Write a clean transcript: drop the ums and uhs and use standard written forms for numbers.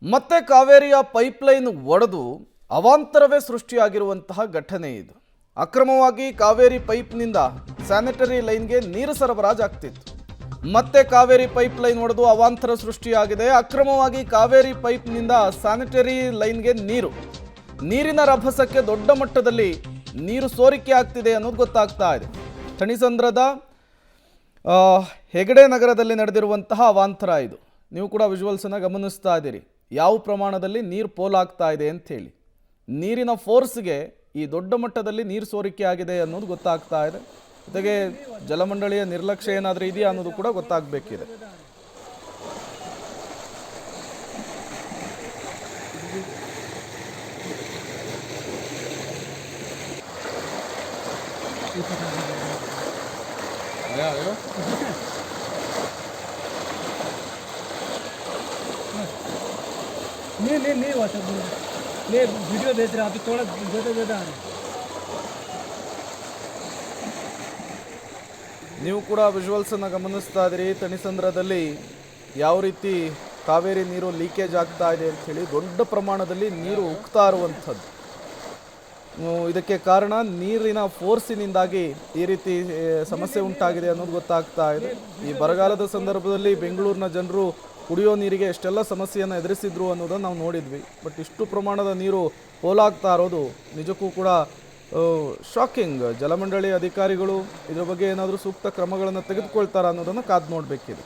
ಮತ್ತೆ ಕಾವೇರಿಯ ಪೈಪ್ಲೈನ್ ಒಡೆದು ಅವಾಂತರವೇ ಸೃಷ್ಟಿಯಾಗಿರುವಂತಹ ಘಟನೆ ಇದು. ಅಕ್ರಮವಾಗಿ ಕಾವೇರಿ ಪೈಪ್ನಿಂದ ಸ್ಯಾನಿಟರಿ ಲೈನ್ಗೆ ನೀರು ಸರಬರಾಜು ಆಗ್ತಿತ್ತು. ಮತ್ತೆ ಕಾವೇರಿ ಪೈಪ್ಲೈನ್ ಒಡೆದು ಅವಾಂತರ ಸೃಷ್ಟಿಯಾಗಿದೆ. ಅಕ್ರಮವಾಗಿ ಕಾವೇರಿ ಪೈಪ್ನಿಂದ ಸ್ಯಾನಿಟರಿ ಲೈನ್ಗೆ ನೀರಿನ ರಭಸಕ್ಕೆ ದೊಡ್ಡ ಮಟ್ಟದಲ್ಲಿ ನೀರು ಸೋರಿಕೆ ಆಗ್ತಿದೆ ಅನ್ನೋದು ಗೊತ್ತಾಗ್ತಾ ಇದೆ. ಥಣಿಸಂದ್ರದ ಹೆಗಡೆ ನಗರದಲ್ಲಿ ನಡೆದಿರುವಂತಹ ಅವಾಂತರ ಇದು. ನೀವು ಕೂಡ ವಿಜುವಲ್ಸನ್ನು ಗಮನಿಸ್ತಾ ಇದ್ದೀರಿ ಯಾವ ಪ್ರಮಾಣದಲ್ಲಿ ನೀರು ಪೋಲಾಗ್ತಾ ಇದೆ ಅಂತ ಹೇಳಿ. ನೀರಿನ ಫೋರ್ಸ್ಗೆ ಈ ದೊಡ್ಡ ಮಟ್ಟದಲ್ಲಿ ನೀರು ಸೋರಿಕೆ ಆಗಿದೆ ಅನ್ನೋದು ಗೊತ್ತಾಗ್ತಾ ಇದೆ. ಜೊತೆಗೆ ಜಲಮಂಡಳಿಯ ನಿರ್ಲಕ್ಷ್ಯ ಏನಾದರೂ ಇದೆಯಾ ಅನ್ನೋದು ಕೂಡ ಗೊತ್ತಾಗಬೇಕಿದೆ. नहीं हुआ सब मैं वीडियो भेज रहा अभी थोड़ा ज़्यादा ನೀವು ಕೂಡ ವಿಜುವಲ್ಸನ್ನು ಗಮನಿಸ್ತಾ ಇದ್ದೀರಿ. ಥಣಿಸಂದ್ರದಲ್ಲಿ ಯಾವ ರೀತಿ ಕಾವೇರಿ ನೀರು ಲೀಕೇಜ್ ಆಗ್ತಾ ಇದೆ ಅಂಥೇಳಿ ದೊಡ್ಡ ಪ್ರಮಾಣದಲ್ಲಿ ನೀರು ಉಕ್ತಾ ಇರುವಂಥದ್ದು. ಇದಕ್ಕೆ ಕಾರಣ ನೀರಿನ ಫೋರ್ಸಿನಿಂದಾಗಿ ಈ ರೀತಿ ಸಮಸ್ಯೆ ಉಂಟಾಗಿದೆ ಅನ್ನೋದು ಗೊತ್ತಾಗ್ತಾ ಇದೆ. ಈ ಬರಗಾಲದ ಸಂದರ್ಭದಲ್ಲಿ ಬೆಂಗಳೂರಿನ ಜನರು ಕುಡಿಯೋ ನೀರಿಗೆ ಎಷ್ಟೆಲ್ಲ ಸಮಸ್ಯೆಯನ್ನು ಎದುರಿಸಿದ್ರು ಅನ್ನೋದನ್ನು ನಾವು ನೋಡಿದ್ವಿ. ಬಟ್ ಇಷ್ಟು ಪ್ರಮಾಣದ ನೀರು ಪೋಲಾಗ್ತಾ ಇರೋದು ನಿಜಕ್ಕೂ ಕೂಡ ಶಾಕಿಂಗ್. ಜಲಮಂಡಳಿ ಅಧಿಕಾರಿಗಳು ಇದರ ಬಗ್ಗೆ ಏನಾದರೂ ಸೂಕ್ತ ಕ್ರಮಗಳನ್ನು ತೆಗೆದುಕೊಳ್ತಾರಾ ಅನ್ನೋದನ್ನು ಕಾದು ನೋಡಬೇಕಿದೆ.